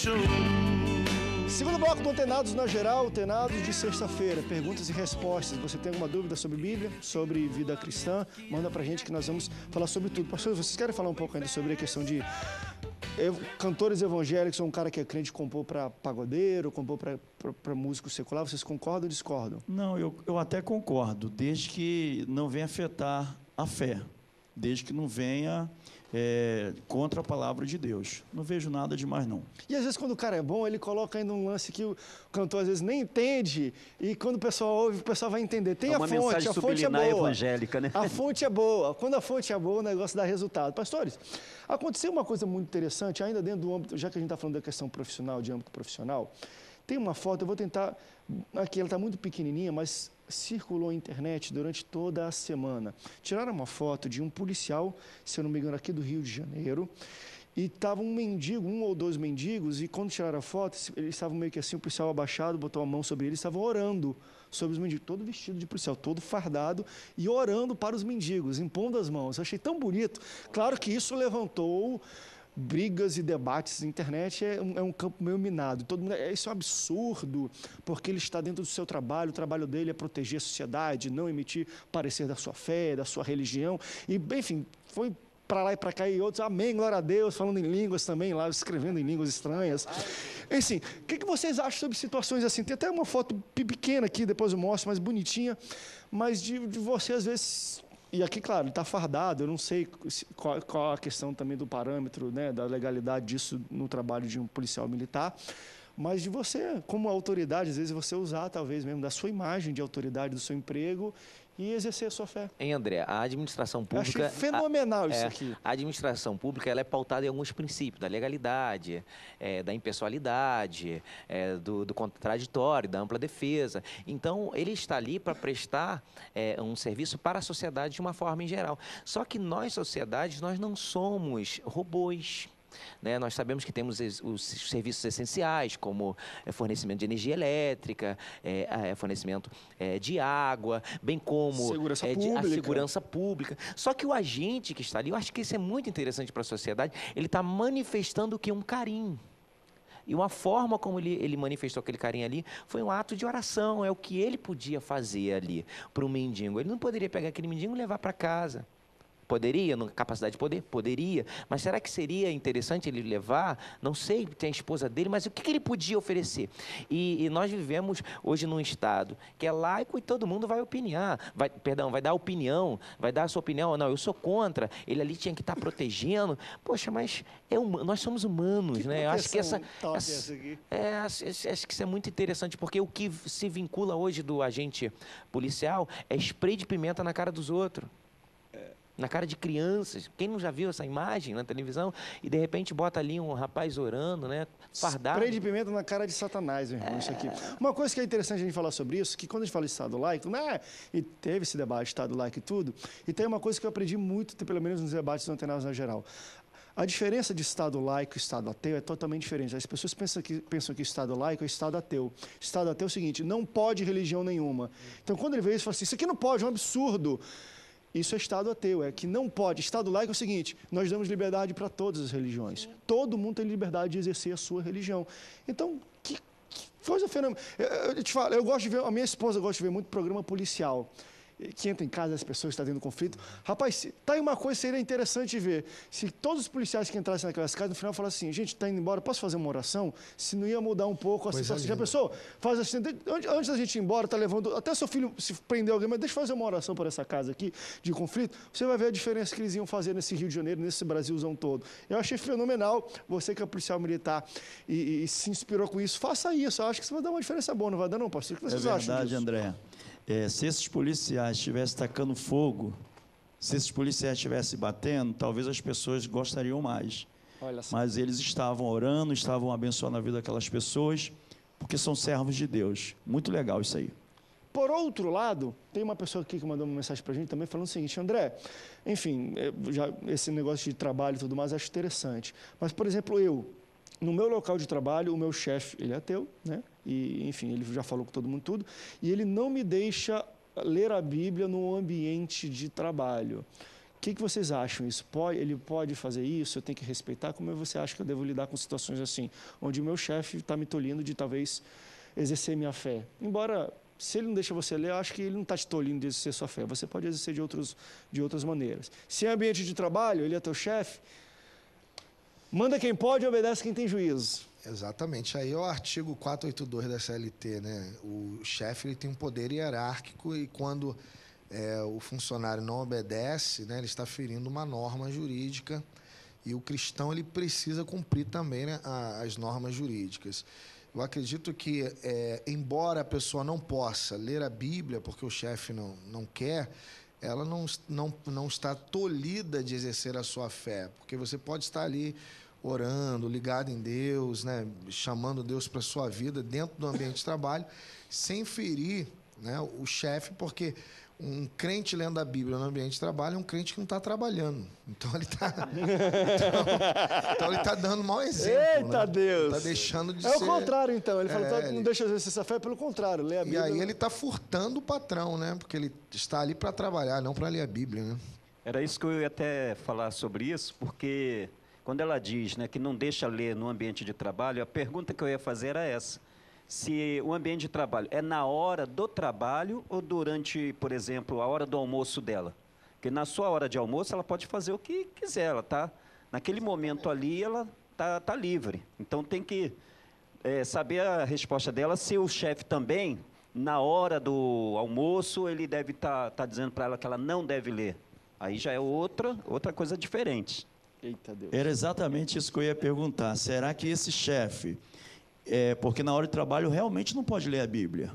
show. Segundo bloco do Antenados na Geral, Antenados de sexta-feira, perguntas e respostas. Você tem alguma dúvida sobre Bíblia, sobre vida cristã? Manda pra gente que nós vamos falar sobre tudo. Pastor, vocês querem falar um pouco ainda sobre a questão de cantores evangélicos, ou um cara que é crente compor para pagodeiro, compor para músico secular? Vocês concordam ou discordam? Não, eu até concordo, desde que não venha afetar a fé, desde que não venha contra a palavra de Deus. Não vejo nada demais, não. E às vezes quando o cara é bom, ele coloca ainda um lance que o cantor às vezes nem entende, e quando o pessoal ouve, o pessoal vai entender. Tem uma mensagem a fonte é boa. evangélica, né? A fonte é boa. Quando a fonte é boa, o negócio dá resultado. Pastores, aconteceu uma coisa muito interessante, ainda dentro do âmbito, já que a gente está falando da questão profissional, de âmbito profissional, tem uma foto, eu vou tentar, aqui ela está muito pequenininha, mas circulou na internet durante toda a semana. Tiraram uma foto de um policial, se eu não me engano, aqui do Rio de Janeiro, e estava um mendigo, um ou dois mendigos, e quando tiraram a foto, eles estavam meio que assim, o policial abaixado, botou a mão sobre eles, estavam orando sobre os mendigos, todo vestido de policial, todo fardado, e orando para os mendigos, impondo as mãos. Eu achei tão bonito. Claro que isso levantou brigas e debates na internet, é um campo meio minado. Todo mundo, isso é um absurdo, porque ele está dentro do seu trabalho, o trabalho dele é proteger a sociedade, não emitir parecer da sua fé, da sua religião, e, enfim, foi para lá e para cá, e outros, amém, glória a Deus, falando em línguas também, lá, escrevendo em línguas estranhas. Enfim, o que vocês acham sobre situações assim? Tem até uma foto pequena aqui, depois eu mostro, mais bonitinha, mas de você, às vezes... E aqui, claro, ele está fardado, eu não sei qual a questão também do parâmetro, né, da legalidade disso no trabalho de um policial militar, mas de você, como autoridade, às vezes você usar, talvez mesmo, da sua imagem de autoridade, do seu emprego e exercer a sua fé. Hein, André, a administração pública... Eu achei fenomenal isso aqui. A administração pública ela é pautada em alguns princípios, da legalidade, da impessoalidade, do contraditório, da ampla defesa. Então, ele está ali para prestar um serviço para a sociedade de uma forma em geral. Só que nós, sociedades, nós não somos robôs. Né? Nós sabemos que temos os serviços essenciais, como fornecimento de energia elétrica, fornecimento de água, bem como a segurança pública. Só que o agente que está ali, eu acho que isso é muito interessante para a sociedade, ele está manifestando o que? Um carinho. E uma forma como ele manifestou aquele carinho ali foi um ato de oração, é o que ele podia fazer ali para o mendigo. Ele não poderia pegar aquele mendigo e levar para casa. Poderia, na capacidade de poder? Poderia. Mas será que seria interessante ele levar? Não sei, tem a esposa dele, mas o que ele podia oferecer? E nós vivemos hoje num Estado que é laico e todo mundo vai opinar. Vai dar opinião, vai dar a sua opinião. Não, eu sou contra, ele ali tinha que estar protegendo. Poxa, mas nós somos humanos, né? Eu acho que acho que isso é muito interessante, porque o que se vincula hoje do agente policial é spray de pimenta na cara dos outros. Na cara de crianças. Quem não já viu essa imagem na televisão? E de repente bota ali um rapaz orando, né? Fardado. Spray de pimenta na cara de Satanás, meu irmão, isso aqui. Uma coisa que é interessante a gente falar sobre isso, que quando a gente fala de Estado laico, né? E teve esse debate de Estado laico e tudo, e tem uma coisa que eu aprendi muito, pelo menos nos debates do Antenados na Geral. A diferença de Estado laico e Estado ateu é totalmente diferente. As pessoas pensam que Estado laico é Estado ateu. Estado ateu é o seguinte, não pode religião nenhuma. Então, quando ele vê isso, ele fala assim, isso aqui não pode, é um absurdo. Isso é Estado ateu, é que não pode. Estado laico é o seguinte, nós damos liberdade para todas as religiões. Todo mundo tem liberdade de exercer a sua religião. Então, que coisa fenomenal. Eu te falo, eu gosto de ver, a minha esposa gosta de ver muito programa policial, que entra em casa, as pessoas estão tendo conflito. Rapaz, tá aí uma coisa que seria interessante ver. Se todos os policiais que entrassem naquelas casas, no final falassem assim, gente, está indo embora, posso fazer uma oração? Se não ia mudar um pouco a situação. Já pensou? Faz assim, antes da gente ir embora, tá levando, até seu filho se prender alguém, mas deixa eu fazer uma oração por essa casa aqui, de conflito. Você vai ver a diferença que eles iam fazer nesse Rio de Janeiro, nesse Brasilzão todo. Eu achei fenomenal, você que é policial militar e se inspirou com isso, faça isso. Eu acho que isso vai dar uma diferença boa, não vai dar não, pastor? O que vocês acham disso? É verdade, André. Se esses policiais estivessem tacando fogo, se esses policiais estivessem batendo, talvez as pessoas gostariam mais. Mas eles estavam orando, estavam abençoando a vida daquelas pessoas, porque são servos de Deus. Muito legal isso aí. Por outro lado, tem uma pessoa aqui que mandou uma mensagem para a gente também falando o seguinte, André, enfim, esse negócio de trabalho e tudo mais, acho interessante. Mas, por exemplo, no meu local de trabalho, o meu chefe, ele é ateu, né? E, enfim, ele já falou com todo mundo tudo, e ele não me deixa ler a Bíblia no ambiente de trabalho. que vocês acham isso? Ele pode fazer isso? Eu tenho que respeitar? Como você acha que eu devo lidar com situações assim, onde o meu chefe está me tolhindo de talvez exercer minha fé? Embora, se ele não deixa você ler, eu acho que ele não está te tolhindo de exercer sua fé. Você pode exercer de outras maneiras. Se é ambiente de trabalho, ele é teu chefe, manda quem pode e obedece quem tem juízo. Exatamente. Aí é o artigo 482 da CLT, né? O chefe ele tem um poder hierárquico e quando o funcionário não obedece, né, ele está ferindo uma norma jurídica e o cristão ele precisa cumprir também, né, as normas jurídicas. Eu acredito que, embora a pessoa não possa ler a Bíblia porque o chefe não quer, ela não está tolhida de exercer a sua fé, porque você pode estar ali orando, ligado em Deus, né, chamando Deus para a sua vida dentro do ambiente de trabalho, sem ferir, né, o chefe, porque um crente lendo a Bíblia no ambiente de trabalho é um crente que não está trabalhando. Então ele está dando mau exemplo. Eita, né? Deus! Está deixando de ser... É o contrário, então. Ele falou, não deixa eu exercer essa fé, pelo contrário, lê a Bíblia. E aí ele está furtando o patrão, né? Porque ele está ali para trabalhar, não para ler a Bíblia, né? Era isso que eu ia até falar sobre isso, porque quando ela diz, né, que não deixa ler no ambiente de trabalho, a pergunta que eu ia fazer era essa. Se o ambiente de trabalho é na hora do trabalho ou durante, por exemplo, a hora do almoço dela? Porque na sua hora de almoço ela pode fazer o que quiser, ela tá naquele momento ali ela tá livre. Então tem que saber a resposta dela. Se o chefe também na hora do almoço ele deve tá dizendo para ela que ela não deve ler. Aí já é outra coisa diferente. Eita Deus. Era exatamente isso que eu ia perguntar. Será que esse chefe porque na hora de trabalho realmente não pode ler a Bíblia?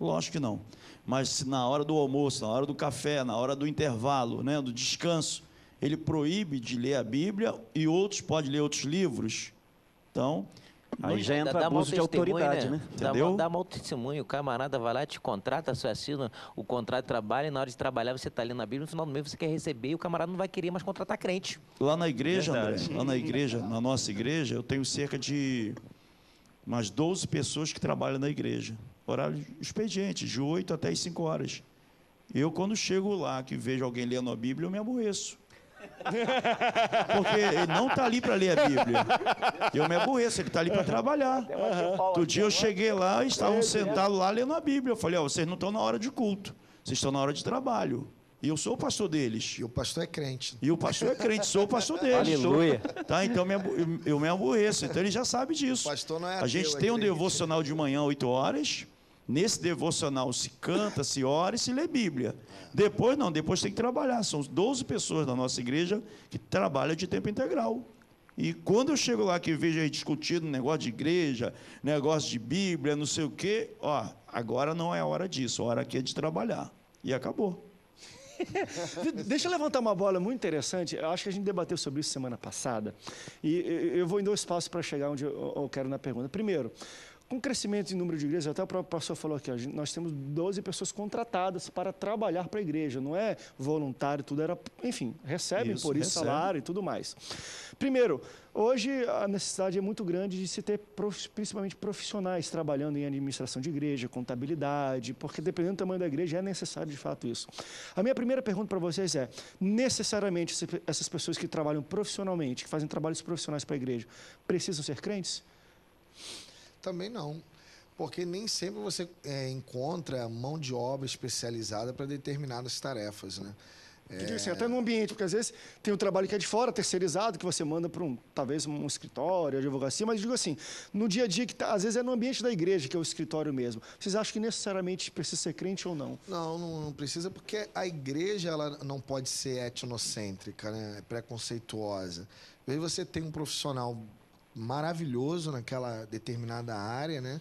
Lógico que não. Mas se na hora do almoço, na hora do café, na hora do intervalo, né, do descanso, ele proíbe de ler a Bíblia e outros podem ler outros livros, então... Aí já entra abuso de autoridade, né? Entendeu? Dá mau testemunho, o camarada vai lá, te contrata, você assina o contrato de trabalho, e na hora de trabalhar você está lendo a Bíblia, no final do mês você quer receber e o camarada não vai querer mais contratar crente. Lá na igreja, André, lá na igreja, na nossa igreja, eu tenho cerca de umas 12 pessoas que trabalham na igreja. Horário expediente, de 8 até as 5 horas. Eu, quando chego lá, que vejo alguém lendo a Bíblia, eu me aborreço. Porque ele não está ali para ler a Bíblia. Eu me aborreço, ele está ali para trabalhar. Outro dia eu cheguei lá e estavam sentados lá lendo a Bíblia. Eu falei, vocês não estão na hora de culto, vocês estão na hora de trabalho. E eu sou o pastor deles. E o pastor é crente. E o pastor é crente, sou o pastor deles. Aleluia. Tá, então eu me aborreço. Então ele já sabe disso. O pastor não é a gente tem um devocional de manhã, 8 horas. Nesse devocional se canta, se ora e se lê Bíblia. Depois não, depois tem que trabalhar. São 12 pessoas da nossa igreja que trabalham de tempo integral. E quando eu chego lá que vejo aí discutindo negócio de igreja, negócio de Bíblia, não sei o quê, agora não é a hora disso, a hora aqui é de trabalhar. E acabou. Deixa eu levantar uma bola muito interessante. Eu acho que a gente debateu sobre isso semana passada. E eu vou em 2 passos para chegar onde eu quero na pergunta. Primeiro, com o crescimento em número de igrejas, até o próprio pastor falou aqui, nós temos 12 pessoas contratadas para trabalhar para a igreja, não é voluntário, tudo era, enfim, recebem por isso salário e tudo mais. Primeiro, hoje a necessidade é muito grande de se ter principalmente profissionais trabalhando em administração de igreja, contabilidade, porque dependendo do tamanho da igreja é necessário de fato isso. A minha primeira pergunta para vocês é, necessariamente essas pessoas que trabalham profissionalmente, que fazem trabalhos profissionais para a igreja, precisam ser crentes? Também não, porque nem sempre você encontra mão de obra especializada para determinadas tarefas, né? Digo assim, até no ambiente, porque às vezes tem um trabalho que é de fora, terceirizado, que você manda para talvez um escritório, advocacia, mas digo assim, no dia a dia, que às vezes é no ambiente da igreja, que é o escritório mesmo. Vocês acham que necessariamente precisa ser crente ou não? Não precisa, porque a igreja ela não pode ser etnocêntrica, né? Preconceituosa. Às vezes você tem um profissional maravilhoso naquela determinada área, né?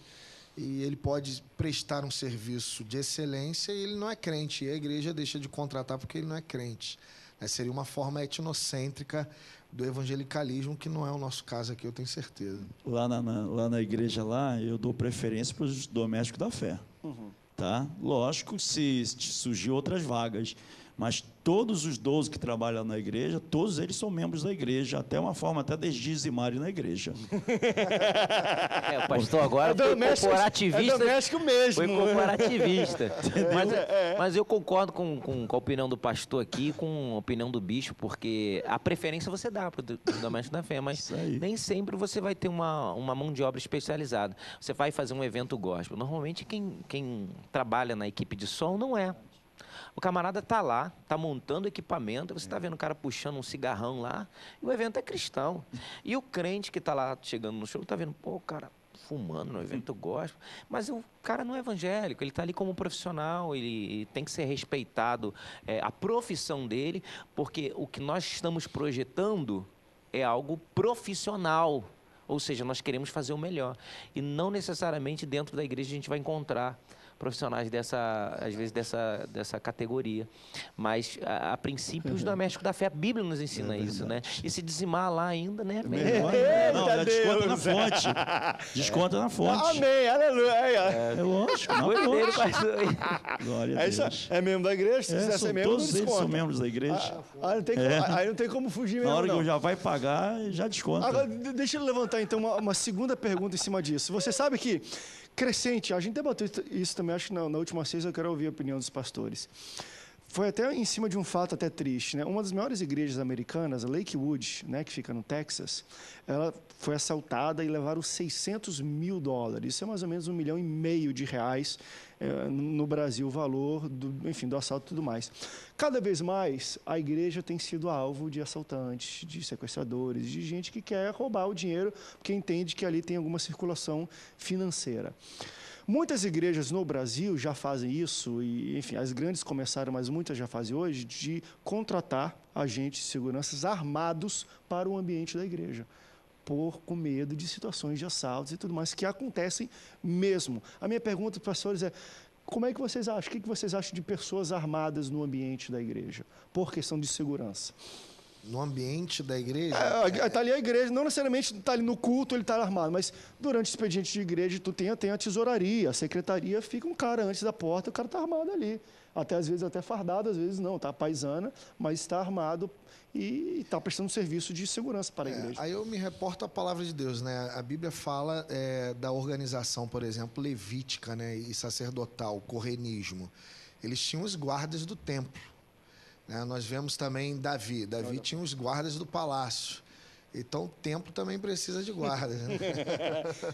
E ele pode prestar um serviço de excelência e ele não é crente. E a igreja deixa de contratar porque ele não é crente. Seria uma forma etnocêntrica do evangelicalismo, que não é o nosso caso aqui, eu tenho certeza. Lá na igreja, eu dou preferência para os domésticos da fé. Tá? Lógico, se surgir outras vagas. Mas todos os 12 que trabalham na igreja, todos eles são membros da igreja, até uma forma até de dizimarem na igreja. O pastor agora foi corporativista. É doméstico mesmo. Foi corporativista. Mas eu concordo com a opinião do pastor aqui, com a opinião do bispo, porque a preferência você dá para o doméstico da fé, mas nem sempre você vai ter uma mão de obra especializada. Você vai fazer um evento gospel. Normalmente quem trabalha na equipe de som não é. O camarada está lá, está montando equipamento, você está vendo o cara puxando um cigarrão lá, e o evento é cristão. E o crente que está lá chegando no show está vendo, pô, o cara fumando no evento gospel, mas o cara não é evangélico, ele está ali como profissional, ele tem que ser respeitado, a profissão dele, porque o que nós estamos projetando é algo profissional, ou seja, nós queremos fazer o melhor. E não necessariamente dentro da igreja a gente vai encontrar profissionais às vezes dessa categoria. Mas, a princípio, os domésticos da fé, a Bíblia nos ensina isso, né? E se dizimar lá ainda, né? Não, desconta na fonte. Desconta na fonte. Amém, aleluia. É lógico, na fonte. Glória a Deus. É membro da igreja, se quiser ser membro, não todos eles são membros da igreja. Aí não tem como fugir mesmo, na hora não. que já vai pagar, já desconta. Agora, deixa eu levantar, então, uma segunda pergunta em cima disso. Você sabe que crescente, a gente debateu isso também, acho que na última sexta eu quero ouvir a opinião dos pastores. Foi até em cima de um fato até triste, né? Uma das maiores igrejas americanas, a Lakewood, né, que fica no Texas, ela foi assaltada e levaram $600 mil. Isso é mais ou menos R$1,5 milhão no Brasil, o valor do assalto e tudo mais. Cada vez mais, a igreja tem sido alvo de assaltantes, de sequestradores, de gente que quer roubar o dinheiro, porque entende que ali tem alguma circulação financeira. Muitas igrejas no Brasil já fazem isso, e, enfim, as grandes começaram, mas muitas já fazem hoje, de contratar agentes de segurança armados para o ambiente da igreja, com medo de situações de assaltos e tudo mais, que acontecem mesmo. A minha pergunta, pastores, é: como é que vocês acham? O que vocês acham de pessoas armadas no ambiente da igreja, por questão de segurança? No ambiente da igreja? Está ali a igreja, não necessariamente está ali no culto, ele está armado, mas durante o expediente de igreja, tu tem a tesouraria, a secretaria, fica um cara antes da porta, o cara está armado ali. Às vezes até fardado, às vezes não, está paisana, mas está armado e está prestando serviço de segurança para a igreja. Aí eu me reporto à palavra de Deus, né? A Bíblia fala da organização, por exemplo, levítica, né, e sacerdotal, correnismo. Eles tinham os guardas do templo. Nós vemos também Davi tinha os guardas do palácio. Então o templo também precisa de guardas. Né?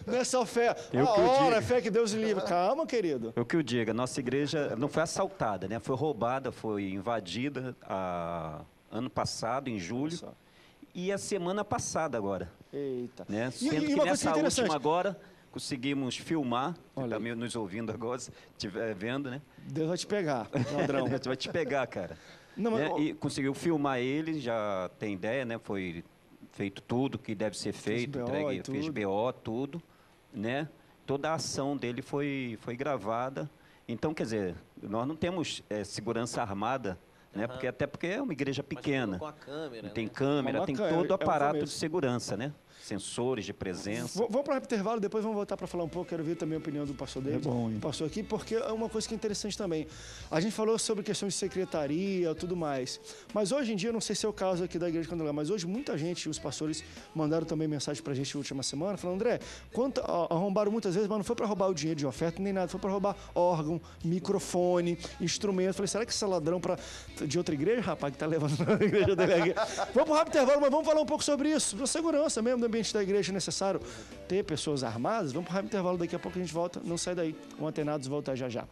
Não é só fé. É fé que Deus livre. Calma, querido. O que eu digo, a nossa igreja não foi assaltada, né? Foi roubada, foi invadida ano passado, em julho. E a semana passada agora. Eita. Né? Sendo que nessa última agora conseguimos filmar, está nos ouvindo agora, se estiver vendo, né? Deus vai te pegar, ladrão. Deus vai te pegar, cara. Não, mas... E conseguiu filmar ele, já tem ideia, né? Foi feito tudo que deve ser feito, fez BO, tudo, né? Toda a ação dele foi gravada. Então, quer dizer, nós não temos segurança armada, né? Porque é uma igreja pequena. Com a câmera, tem né? câmera, tem todo o aparato de segurança, né? Sensores de presença. Vamos para o intervalo, depois vamos voltar para falar um pouco. Quero ver também a opinião do pastor David. Pastor aqui, porque é uma coisa que é interessante também. A gente falou sobre questão de secretaria e tudo mais. Mas hoje em dia, não sei se é o caso aqui da Igreja Candelária, mas hoje muita gente, os pastores, mandaram também mensagem para a gente na última semana, falando: André, arrombaram muitas vezes, mas não foi para roubar o dinheiro de oferta nem nada, foi para roubar órgão, microfone, instrumento. Falei: será que esse é ladrão de outra igreja, rapaz, que está levando na igreja dele aqui? Vamos para o rápido intervalo, mas vamos falar um pouco sobre isso, para segurança mesmo do ambiente da igreja. É necessário ter pessoas armadas? Vamos para o rápido intervalo, daqui a pouco a gente volta. Não sai daí. O Antenados volta já já.